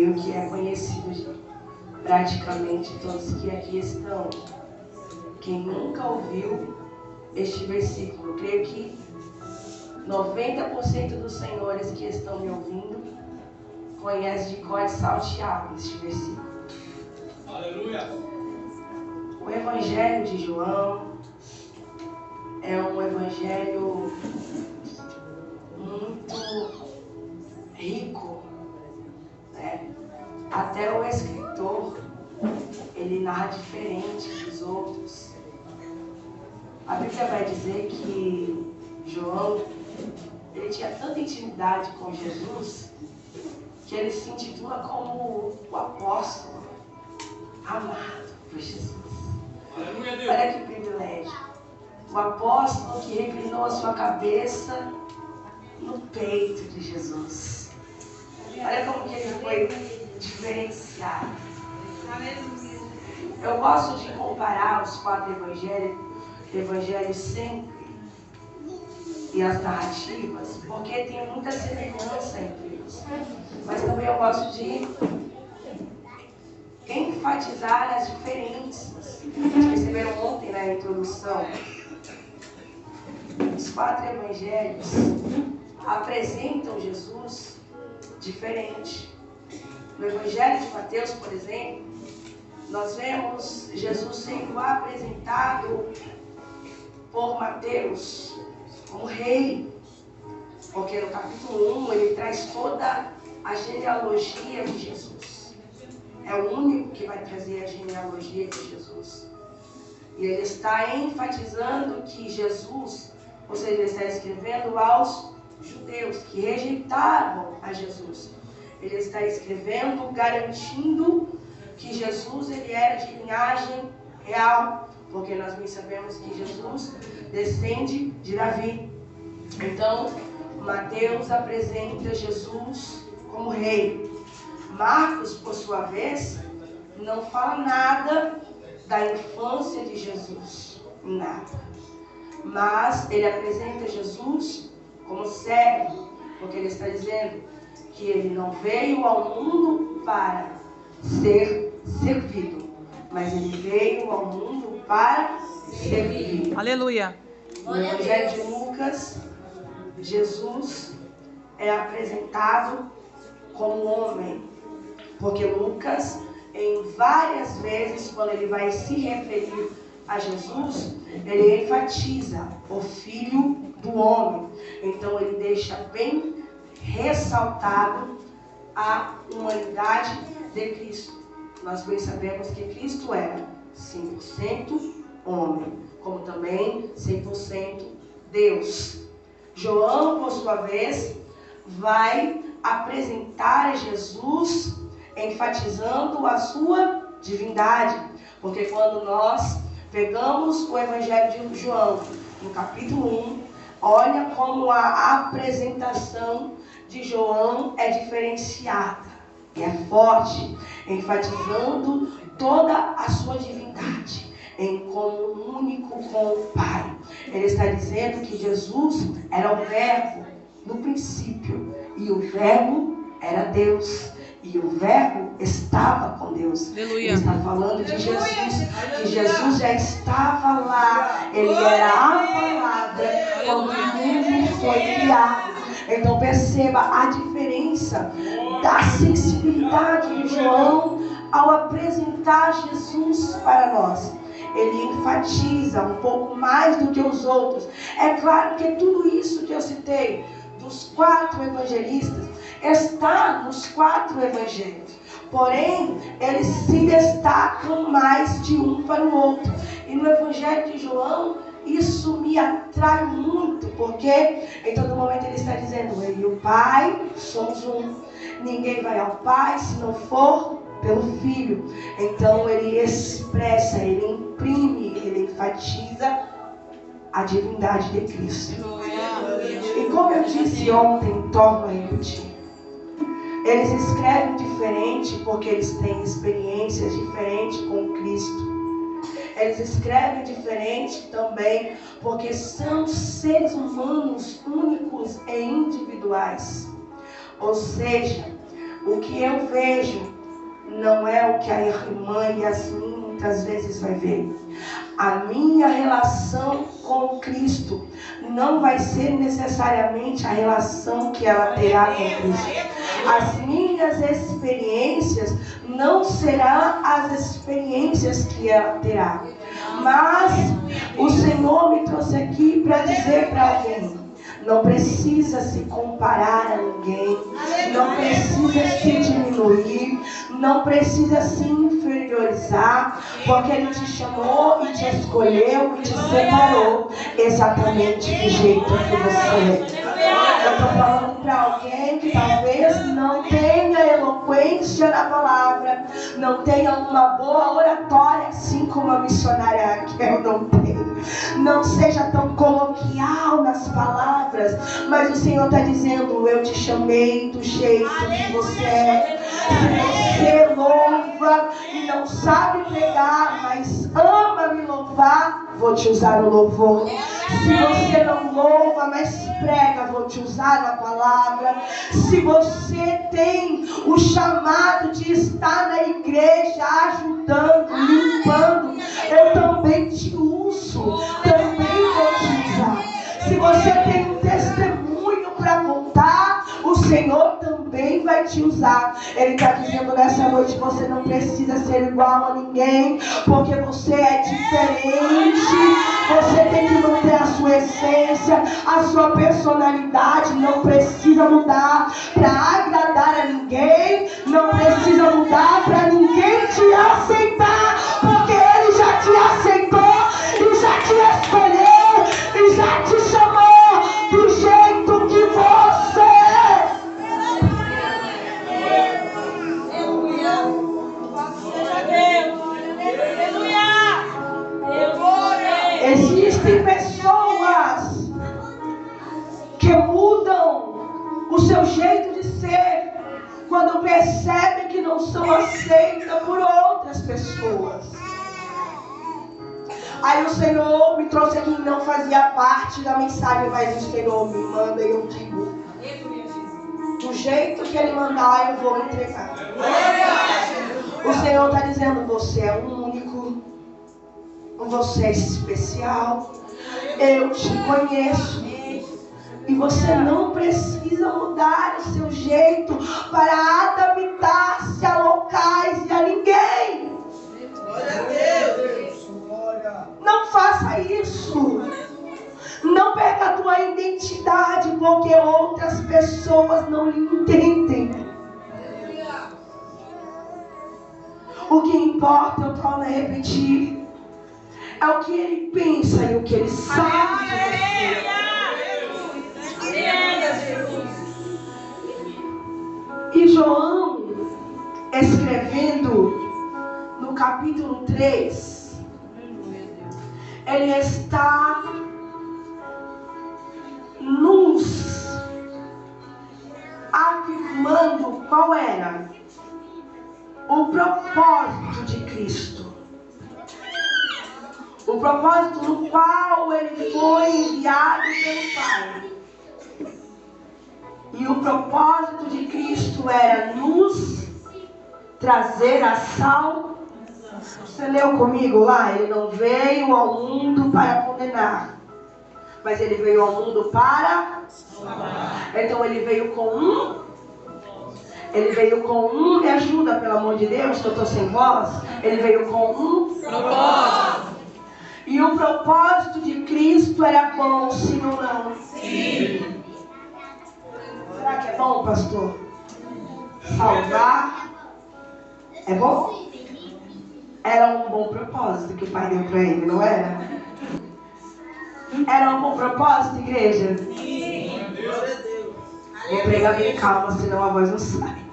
creio que é conhecido de praticamente todos que aqui estão. Quem nunca ouviu este versículo, eu creio que 90% dos senhores que estão me ouvindo conhecem de cor salteado este versículo. Aleluia! O Evangelho de João é um evangelho muito rico, né? Até o escritor, ele narra diferente dos outros. A Bíblia vai dizer que João, ele tinha tanta intimidade com Jesus, que ele se intitula como o apóstolo amado por Jesus. Olha que privilégio. O apóstolo que reclinou a sua cabeça no peito de Jesus. Olha como que ele foi diferenciado. Eu gosto de comparar os 4 evangelhos sempre e as narrativas, porque tem muita semelhança entre eles. Mas também eu gosto de enfatizar as diferenças. Vocês perceberam ontem na introdução? Os 4 evangelhos apresentam Jesus diferente. No Evangelho de Mateus, por exemplo, nós vemos Jesus sendo apresentado por Mateus como rei, porque no capítulo 1 ele traz toda a genealogia de Jesus. É o único que vai trazer a genealogia de Jesus. E ele está enfatizando que Jesus, ou seja, ele está escrevendo aos judeus que rejeitavam a Jesus. Ele está escrevendo, garantindo que Jesus ele era de linhagem real, porque nós bem sabemos que Jesus descende de Davi. Então, Mateus apresenta Jesus como rei. Marcos, por sua vez, não fala nada da infância de Jesus, nada. Mas ele apresenta Jesus como servo, porque ele está dizendo que ele não veio ao mundo para ser servido, mas ele veio ao mundo para servir. Aleluia. No Evangelho de Lucas, Jesus é apresentado como homem, porque Lucas, em várias vezes, quando ele vai se referir a Jesus, ele enfatiza o Filho do Homem. Então ele deixa bem ressaltado a humanidade de Cristo. Nós bem sabemos que Cristo era 100% homem, como também 100% Deus. João, por sua vez, vai apresentar Jesus enfatizando a sua divindade, porque quando nós pegamos o Evangelho de João, no capítulo 1, olha como a apresentação de João é diferenciada, é forte, enfatizando toda a sua divindade, em como único com o Pai. Ele está dizendo que Jesus era o Verbo no princípio, e o Verbo era Deus. E o Verbo estava com Deus. Aleluia. Ele está falando de Jesus, que Jesus já estava lá. Ele era a palavra quando o mundo foi criado. Então perceba a diferença da sensibilidade de João ao apresentar Jesus para nós. Ele enfatiza um pouco mais do que os outros. É claro que tudo isso que eu citei, dos 4 evangelistas, está nos 4 evangelhos. Porém, eles se destacam mais de um para o outro. E no Evangelho de João, isso me atrai muito, porque em todo momento ele está dizendo: eu e o Pai somos um. Ninguém vai ao Pai se não for pelo Filho. Então ele expressa, ele imprime, ele enfatiza a divindade de Cristo. E como eu disse ontem, torno a repetir, eles escrevem diferente porque eles têm experiências diferentes com Cristo. Eles escrevem diferente também porque são seres humanos únicos e individuais. Ou seja, O que eu vejo não é o que a irmã Yasmin muitas vezes vai ver. A minha relação com Cristo não vai ser necessariamente a relação que ela terá com Cristo. As minhas experiências não serão as experiências que ela terá. Mas o Senhor me trouxe aqui para dizer para alguém: não precisa se comparar a ninguém, não precisa se diminuir, não precisa se inferiorizar, porque Ele te chamou e te escolheu e te separou exatamente do jeito que você é. Eu estou falando para alguém que talvez não tenha eloquência na palavra, não tenha uma boa oratória, assim como a missionária Raquel não tem, não seja tão coloquial nas palavras, mas o Senhor está dizendo: eu te chamei do jeito que você é. Se você louva e não sabe pregar, mas ama me louvar, vou te usar no louvor. Se você não louva, mas prega, vou te usar na palavra. Se você tem o chamado de estar na igreja ajudando, limpando, eu também te uso, também vou te usar. Se você tem um testemunho para contar, o Senhor também vai te usar. Ele está dizendo nessa noite: você não precisa ser igual a ninguém, porque você é diferente. Você tem que manter a sua essência, a sua personalidade. Não precisa mudar para agradar a ninguém, não precisa mudar para ninguém te aceitar, porque Ele já te aceitou e já te escolheu e já te chamou do jeito que você é. Existem pessoas que mudam o seu jeito de ser quando percebem que não são aceitas por outras pessoas. Aí o Senhor me trouxe aqui, não fazia parte da mensagem, mas o Senhor me manda e eu digo: do jeito que Ele mandar, eu vou entregar. O Senhor está dizendo: você é único, você é especial, eu te conheço. E você não precisa mudar o seu jeito para adaptar-se a locais e a ninguém. Glória a Deus. Não faça isso. Não perca a tua identidade porque outras pessoas não lhe entendem. O que importa, eu torno a repetir, é o que Ele pensa e o que Ele sabe de você. E João, escrevendo no capítulo 3, ele está nos afirmando qual era o propósito de Cristo. O propósito no qual Ele foi enviado pelo Pai. E o propósito de Cristo era nos trazer a salvação. Você leu comigo lá? Ele não veio ao mundo para condenar, mas Ele veio ao mundo para salvar. Então Ele veio com me ajuda, pelo amor de Deus, que eu estou sem voz. Ele veio com um propósito. E o propósito de Cristo era bom, sim ou não? Sim. Será que é bom, pastor? Salvar é bom? Era um bom propósito que o Pai deu para ele, não era? Era um bom propósito, igreja? Sim. Vou pregar bem calma, senão a voz não sai.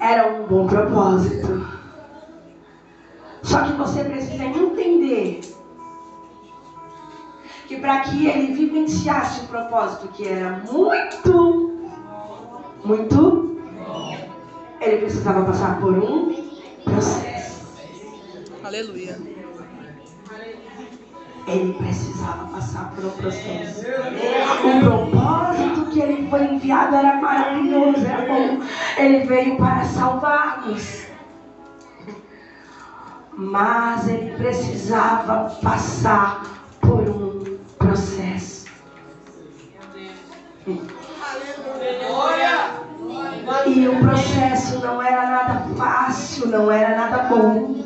Era um bom propósito. Só que você precisa entender que para que ele vivenciasse o propósito, que era muito, ele precisava passar por um processo. Aleluia. Ele precisava passar por um processo. O propósito que que ele foi enviado era maravilhoso, era bom. Ele veio para salvar-nos. Mas ele precisava passar por um processo. E o processo não era nada fácil, não era nada bom.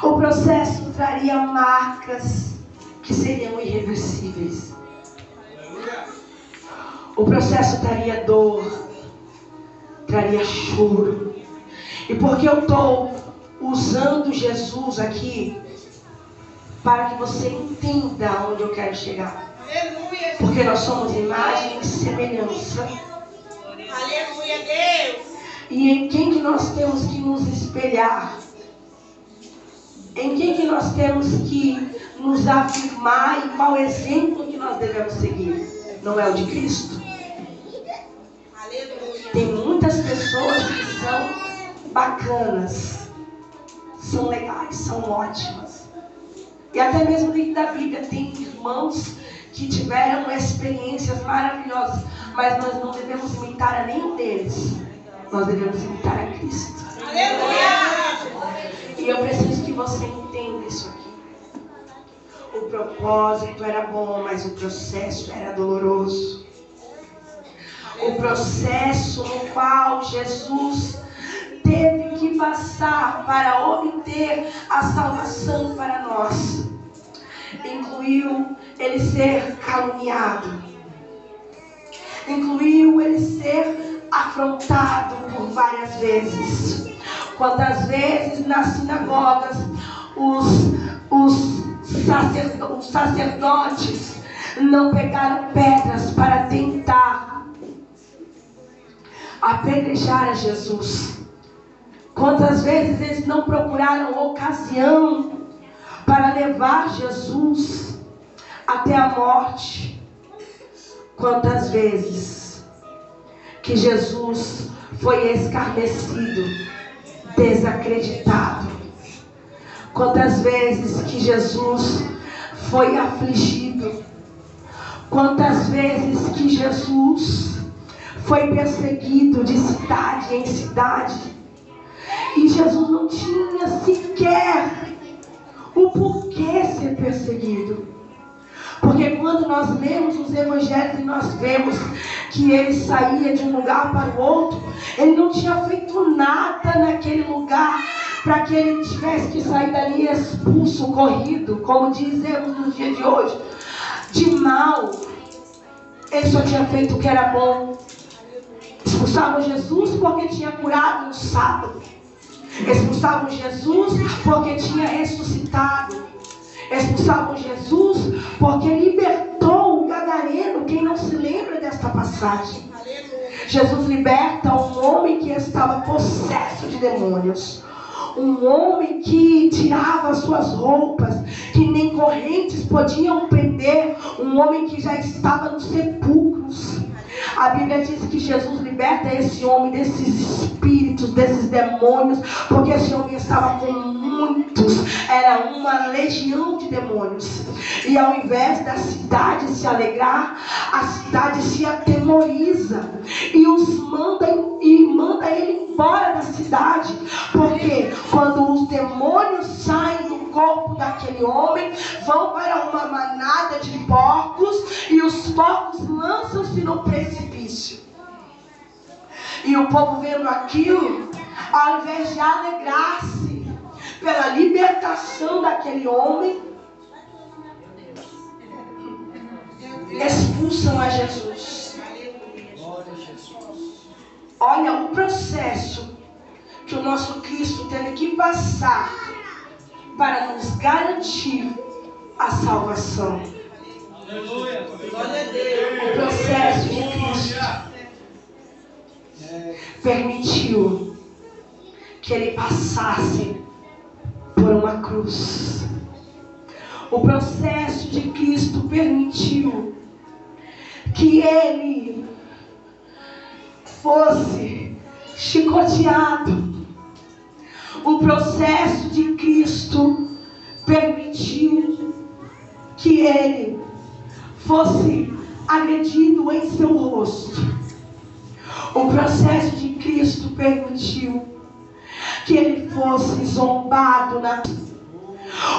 O processo traria marcas que seriam irreversíveis. O processo traria dor, traria choro. E porque eu estou usando Jesus aqui, para que você entenda onde eu quero chegar. Porque nós somos imagem e semelhança. Aleluia, Deus. E em quem que nós temos que nos espelhar? Em quem que nós temos que nos afirmar e qual exemplo que nós devemos seguir? Não é o de Cristo? Aleluia. Tem muitas pessoas que são bacanas, são legais, são ótimas. E até mesmo dentro da Bíblia tem irmãos que tiveram experiências maravilhosas, mas nós não devemos imitar a nenhum deles. Nós devemos imitar a Cristo. Aleluia. E eu preciso que você entenda isso aqui. O propósito era bom, mas o processo era doloroso. O processo no qual Jesus teve que passar para obter a salvação para nós incluiu ele ser caluniado, incluiu ele ser afrontado por várias vezes. Quantas vezes nas sinagogas os sacerdotes não pegaram pedras para tentar apedrejar a Jesus? Quantas vezes eles não procuraram ocasião para levar Jesus até a morte? Quantas vezes que Jesus foi escarnecido, desacreditado? Quantas vezes que Jesus foi afligido? Quantas vezes que Jesus foi perseguido de cidade em cidade? E Jesus não tinha sequer o porquê ser perseguido. Porque quando nós lemos os evangelhos e nós vemos que ele saía de um lugar para o outro, ele não tinha feito nada naquele lugar para que ele tivesse que sair dali expulso, corrido, como dizemos nos dias de hoje, de mal. Ele só tinha feito o que era bom. Expulsavam Jesus porque tinha curado no sábado. Expulsavam Jesus porque tinha ressuscitado. Expulsavam Jesus porque libertou o gadareno. Quem não se lembra desta passagem? Jesus liberta um homem que estava possesso de demônios. Um homem que tirava as suas roupas, que nem correntes podiam prender. Um homem que já estava nos sepulcros. A Bíblia diz que Jesus liberta esse homem desses espíritos, desses demônios, porque esse homem estava com muitos, era uma legião de demônios. E ao invés da cidade se alegrar, a cidade se atemoriza e manda ele embora da cidade. Porque quando os demônios saem do corpo daquele homem, vão para uma manada de porcos e os porcos lançam-se no precipício. E o povo vendo aquilo, ao invés de alegrar-se pela libertação daquele homem, expulsam a Jesus. Olha o processo que o nosso Cristo teve que passar para nos garantir a salvação. O processo de Cristo permitiu que ele passasse por uma cruz. O processo de Cristo permitiu que ele fosse chicoteado. O processo de Cristo permitiu que ele fosse agredido em seu rosto. O processo de Cristo permitiu que ele fosse zombado na...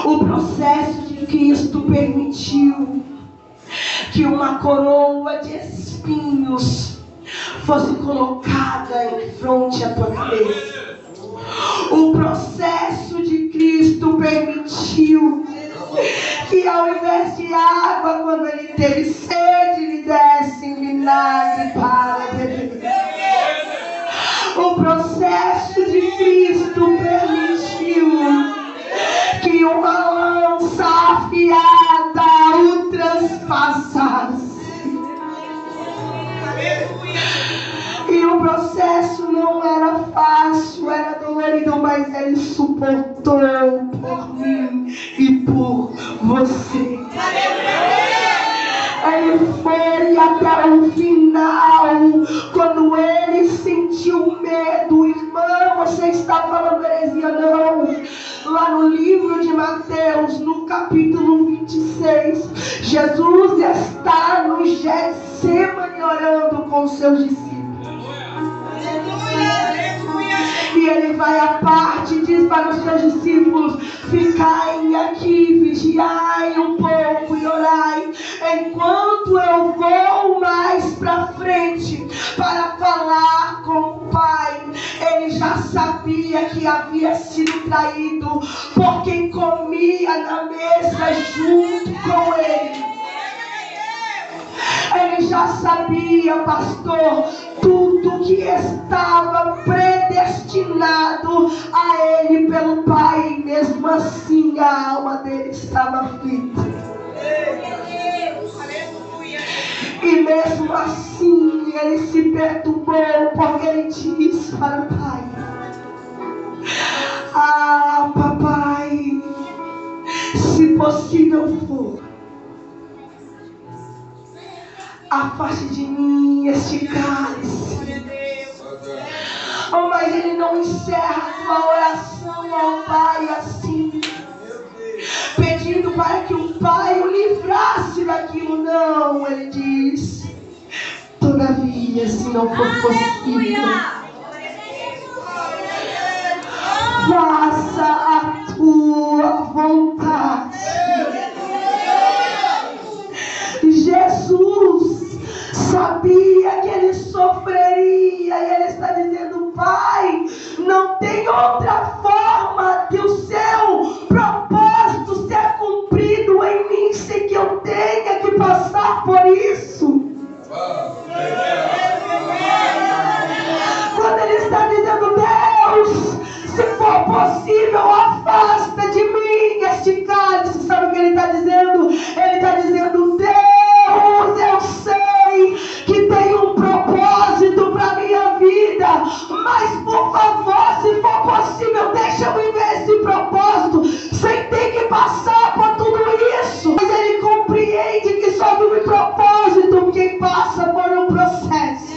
O processo de Cristo permitiu que uma coroa de espinhos fosse colocada em frente à tua cabeça. O processo de Cristo permitiu que ao invés de água, quando ele teve sede, lhe dessem vinagre para beber. O processo de Cristo permitiu que uma lança afiada o transpassasse. E o processo não era fácil, era dolorido, mas ele suportou por mim e por você. Ele foi até o final. Quando ele sentiu medo, irmão, você está falando heresia? Não. Lá no livro de Mateus, no capítulo 26, Jesus está no Getsemane orando com seus discípulos. E ele vai à parte e diz para os seus discípulos: ficai aqui, vigiai um pouco e orai, enquanto eu vou mais para frente para falar com o Pai. Ele já sabia que havia sido traído por quem comia na mesa junto com ele. Ele já sabia, pastor, tudo que estava predestinado a ele pelo Pai. Mesmo assim a alma dele estava aflita. E mesmo assim ele se perturbou, porque ele disse para o Pai: ah, papai, se possível for, afaste de mim este cálice. Oh, mas ele não encerra sua oração ao Pai assim, pedindo para que o Pai o livrasse daquilo. Não, ele diz: todavia, se não for possível, faça a tua vontade. Jesus sabia que ele sofreria, e ele está dizendo: Pai, não tem outra forma de o seu propósito ser cumprido em mim sem que eu tenha que passar por isso. Quando ele está dizendo: Deus, se for possível, afasta de mim este cálice. Sabe o que ele está dizendo? Ele está dizendo: Deus, eu sei que tem um propósito para a minha vida, mas por favor, se for possível, deixa eu viver esse propósito sem ter que passar por tudo isso. Mas ele compreende que só vive propósito quem passa por um processo.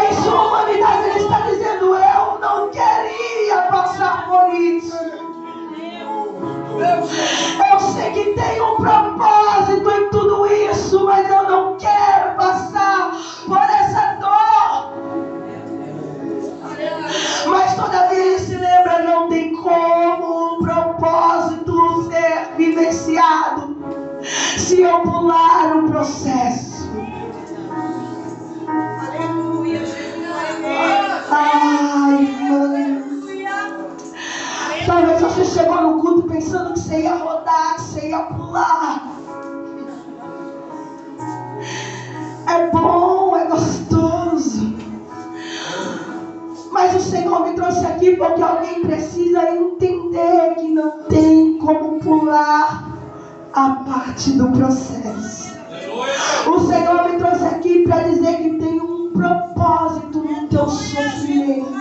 Em sua humanidade ele está dizendo: eu não queria passar por isso. Eu sei que tem um propósito em tudo isso, mas eu não quero passar por essa dor. Mas todavia ele se lembra: não tem como um propósito ser vivenciado se eu pular o processo. Ai, mãe, talvez você chegou no culto pensando que você ia rodar, que você ia pular. É bom, é gostoso, mas o Senhor me trouxe aqui porque alguém precisa entender que não tem como pular a parte do processo. O Senhor me trouxe aqui para dizer que tem um propósito no teu sofrimento.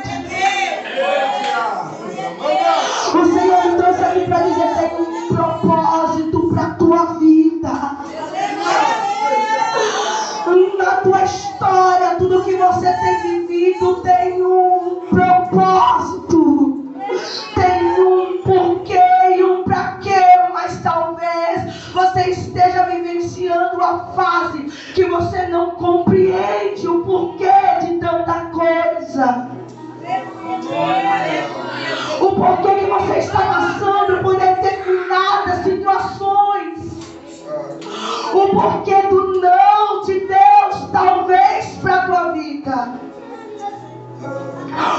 O Senhor me trouxe aqui para dizer que tem um propósito para a tua vida. Na tua história, tudo que você tem vivido tem um propósito. Tem esteja vivenciando a fase que você não compreende o porquê de tanta coisa. O porquê que você está passando por determinadas situações. O porquê do não de Deus, talvez, para a tua vida.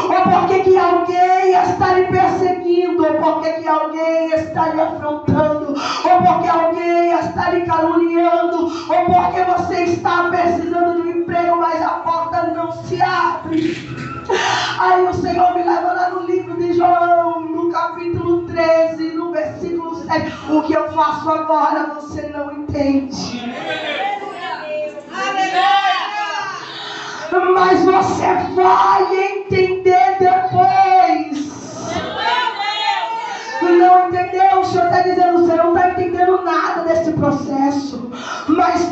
Ou porque que alguém está lhe perseguindo, ou porque que alguém está lhe afrontando, ou porque alguém está lhe caluniando, ou porque você está precisando de um emprego, mas a porta não se abre. Aí o Senhor me leva lá no livro de João, no capítulo 13, no versículo 7. O que eu faço agora você não entende. Mas você vai entender depois. Não entendeu? O Senhor está dizendo, você não está entendendo nada desse processo. Mas